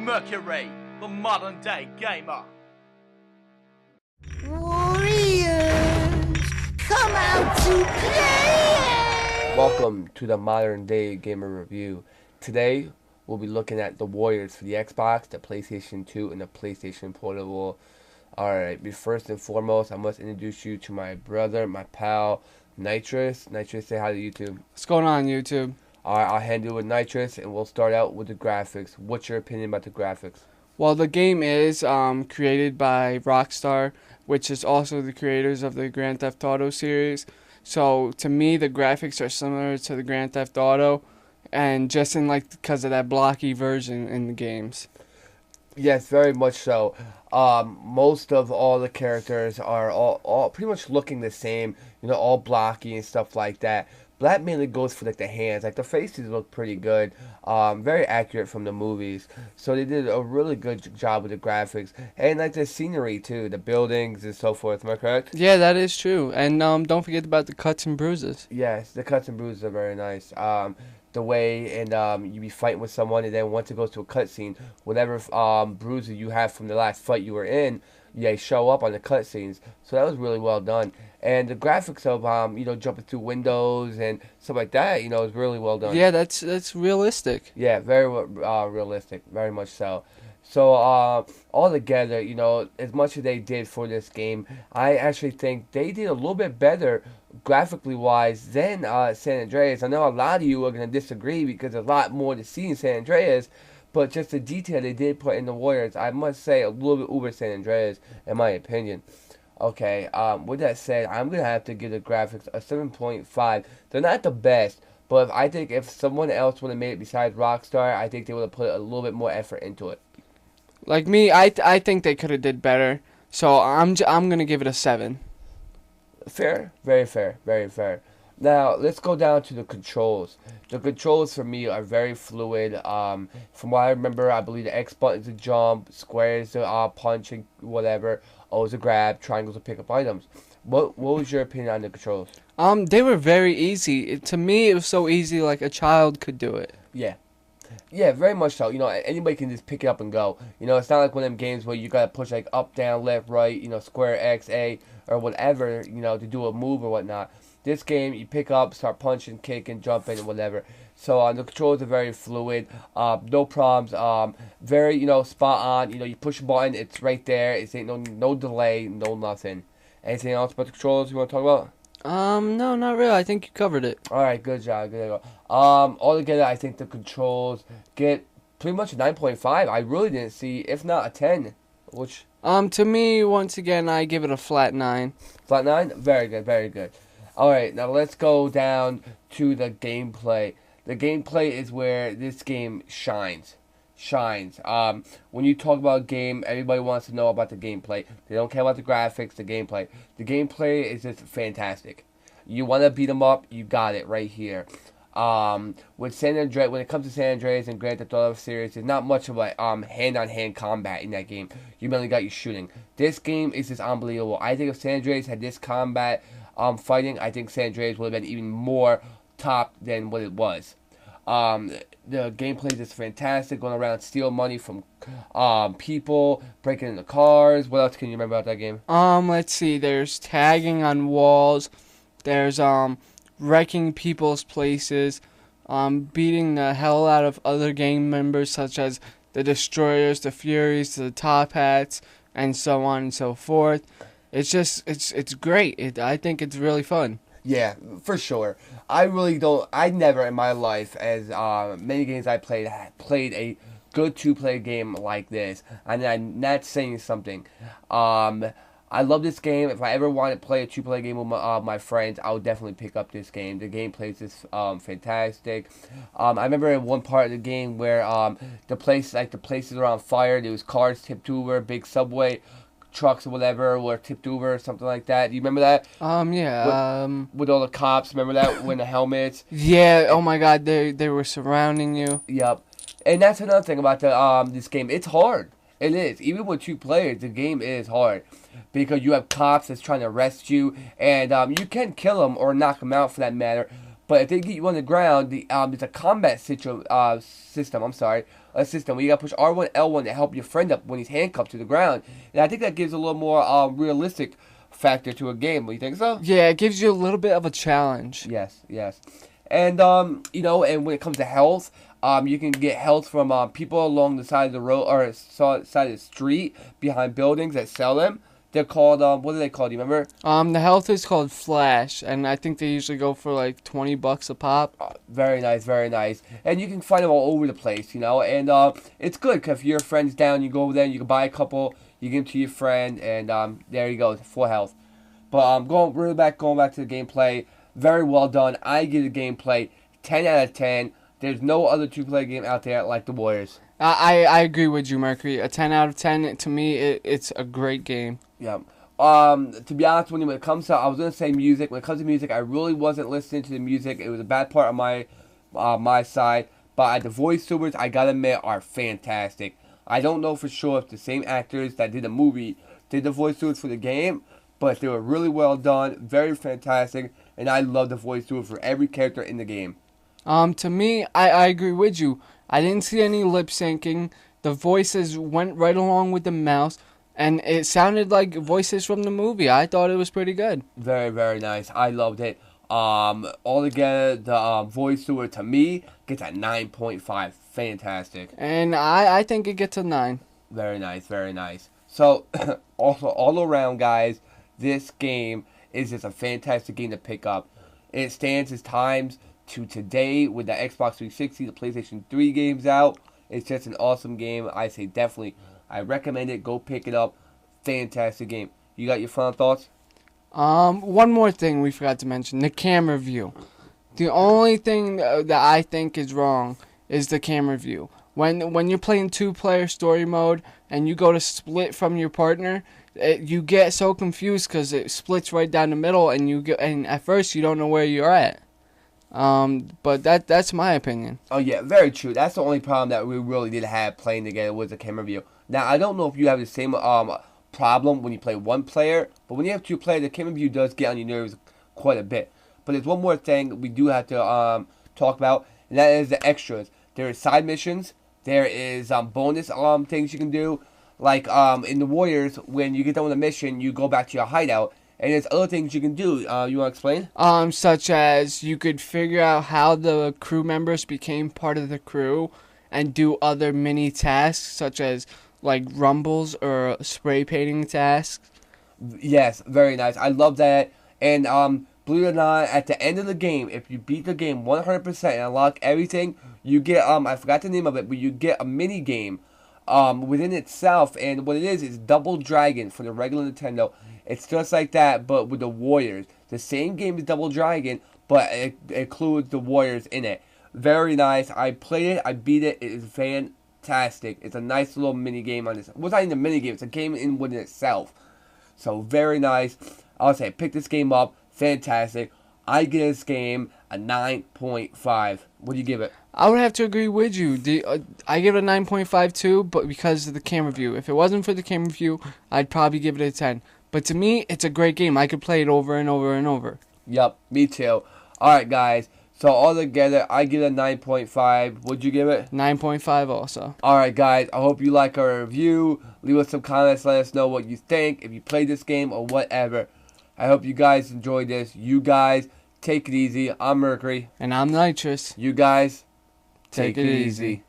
Mercury, the modern day gamer. Warriors, come out to play! Welcome to the Modern Day Gamer Review. Today, we'll be looking at the Warriors for the Xbox, the PlayStation 2, and the PlayStation Portable. Alright, but first and foremost, I must introduce you to my brother, my pal, Nitrous. Nitrous, say hi to YouTube. What's going on, YouTube? Alright, I'll handle it with Nitrous, and we'll start out with the graphics. What's your opinion about the graphics? Well, the game is created by Rockstar, which is also the creators of the Grand Theft Auto series. So, to me, the graphics are similar to the Grand Theft Auto, and just because of that blocky version in the games. Yes, very much so. Most of all the characters are all pretty much looking the same, all blocky and stuff like that. But that mainly goes for the hands. The faces look pretty good. Very accurate from the movies. So they did a really good job with the graphics. And the scenery too, the buildings and so forth. Am I correct? Yeah, that is true. And don't forget about the cuts and bruises. Yes, the cuts and bruises are very nice. The way you be fighting with someone, and then once it goes to a cutscene, whatever bruises you have from the last fight you were in, they show up on the cutscenes. So that was really well done. And the graphics of jumping through windows and stuff like that, is really well done. Yeah, that's realistic. Yeah, very realistic, very much so. So altogether, as much as they did for this game, I actually think they did a little bit better graphically wise than San Andreas. I know a lot of you are going to disagree because there's a lot more to see in San Andreas, but just the detail they did put in the Warriors, I must say a little bit over San Andreas in my opinion. Okay, with that said, I'm going to have to give the graphics a 7.5. They're not the best, but I think if someone else would have made it besides Rockstar, I think they would have put a little bit more effort into it. Like me, I think they could have did better. So I'm going to give it a 7. Fair, very fair, very fair. Now, let's go down to the controls. The controls for me are very fluid. From what I remember, I believe the X button is a jump, square is a punch and whatever, O is a grab, triangle is a pick up items. What was your opinion on the controls? They were very easy. To me, it was so easy like a child could do it. Yeah. Yeah, very much so. Anybody can just pick it up and go. It's not like one of them games where you gotta push up, down, left, right, square, X, A, or whatever, to do a move or whatnot. This game, you pick up, start punching, kicking, jumping, and whatever. So the controls are very fluid, no problems, very, spot on. You push a button, it's right there. It's ain't no delay, no nothing. Anything else about the controls you want to talk about? No, not really. I think you covered it. Alright, good job, good job. Altogether, I think the controls get pretty much a 9.5. I really didn't see, if not a 10, which... To me, once again, I give it a flat 9. Flat 9? Very good, very good. Alright, now let's go down to the gameplay. The gameplay is where this game shines. When you talk about a game, everybody wants to know about the gameplay. They don't care about the graphics, the gameplay. The gameplay is just fantastic. You want to beat them up, you got it right here. With San Andreas, when it comes to San Andreas and Grand Theft Auto series, there's not much of a hand-on-hand combat in that game. You mainly got your shooting. This game is just unbelievable. I think if San Andreas had this combat fighting, I think San Andreas would have been even more top than what it was. The gameplay is just fantastic, going around stealing money from people, breaking into cars. What else can you remember about that game? Let's see. There's tagging on walls. There's wrecking people's places, beating the hell out of other gang members such as the Destroyers, the Furies, the Top Hats, and so on and so forth. It's just, it's great. I think it's really fun. Yeah, for sure. I never in my life, as many games I played a good two-player game like this. And I'm not saying something. I love this game. If I ever want to play a two-player game with my friends, I would definitely pick up this game. The gameplay is just fantastic. I remember in one part of the game where the places are on fire. There was cars tipped over, big subway trucks or whatever were tipped over or something like that. Do you remember that? Yeah. With all the cops, remember that? When the helmets. Yeah. Oh my God, they were surrounding you. Yep. And that's another thing about this game. It's hard. It is. Even with two players, the game is hard because you have cops that's trying to arrest you, and you can kill them or knock them out for that matter. But if they get you on the ground, it's a combat system. A system where you gotta push R1, L1 to help your friend up when he's handcuffed to the ground. And I think that gives a little more realistic factor to a game. Do you think so? Yeah, it gives you a little bit of a challenge. Yes. And and when it comes to health, you can get health from people along the side of the road or side of the street behind buildings that sell them. They're called what are they called? Do you remember? The health is called Flash, and I think they usually go for like $20 a pop. Very nice. And you can find them all over the place, and it's good because if your friend's down, you go over there and you can buy a couple, you give them to your friend, and there you go, full health. But going back to the gameplay, very well done. I give the gameplay 10 out of 10. There's no other 2-player game out there like the Warriors. I agree with you, Mercury. A 10 out of 10, to me, it's a great game. Yeah. To be honest with you, when it comes to, I was going to say music. When it comes to music, I really wasn't listening to the music. It was a bad part on my side. But the voiceovers, I gotta admit, are fantastic. I don't know for sure if the same actors that did the movie did the voiceovers for the game, but they were really well done, very fantastic, and I love the voiceover for every character in the game. To me, I agree with you. I didn't see any lip syncing. The voices went right along with the mouse, and it sounded like voices from the movie. I thought it was pretty good. Very, very nice. I loved it. Altogether, the voiceover to me gets a 9.5. Fantastic. And I think it gets a 9. Very nice. So, also, all around, guys, this game is just a fantastic game to pick up. It stands its times to today with the Xbox 360, the PlayStation 3 games out. It's just an awesome game. I say definitely, I recommend it. Go pick it up. Fantastic game. You got your final thoughts? One more thing we forgot to mention, the camera view. The only thing that I think is wrong is the camera view. When you're playing 2-player story mode and you go to split from your partner, you get so confused because it splits right down the middle, and at first you don't know where you're at. But that's my opinion. Oh yeah, very true. That's the only problem that we really did have playing together was the camera view. Now I don't know if you have the same problem when you play 1 player, but when you have 2 players, the camera view does get on your nerves quite a bit. But there's one more thing we do have to talk about, and that is the extras. There is side missions. There is bonus things you can do, like in the Warriors, when you get done with a mission, you go back to your hideout. And there's other things you can do. You want to explain? Such as you could figure out how the crew members became part of the crew and do other mini tasks such as like rumbles or spray painting tasks. Yes, very nice. I love that. And believe it or not, at the end of the game, if you beat the game 100% and unlock everything, you get I forgot the name of it, but you get a mini game within itself. And what it is Double Dragon for the regular Nintendo. It's just like that, but with the Warriors. The same game as Double Dragon, but it includes the Warriors in it. Very nice. I played it. I beat it. It is fantastic. It's a nice little mini game on this. Well, it's not even a mini game. It's a game in within itself. So very nice. I'll say pick this game up. Fantastic. I give this game a 9.5. What do you give it? I would have to agree with you. I give it a 9.5 too, but because of the camera view. If it wasn't for the camera view, I'd probably give it a 10. But to me, it's a great game. I could play it over and over and over. Yup, me too. Alright, guys. So, all together, I give it a 9.5. Would you give it? 9.5 also. Alright, guys. I hope you like our review. Leave us some comments. Let us know what you think. If you played this game or whatever. I hope you guys enjoyed this. You guys, take it easy. I'm Mercury. And I'm Nitrous. You guys, take it easy.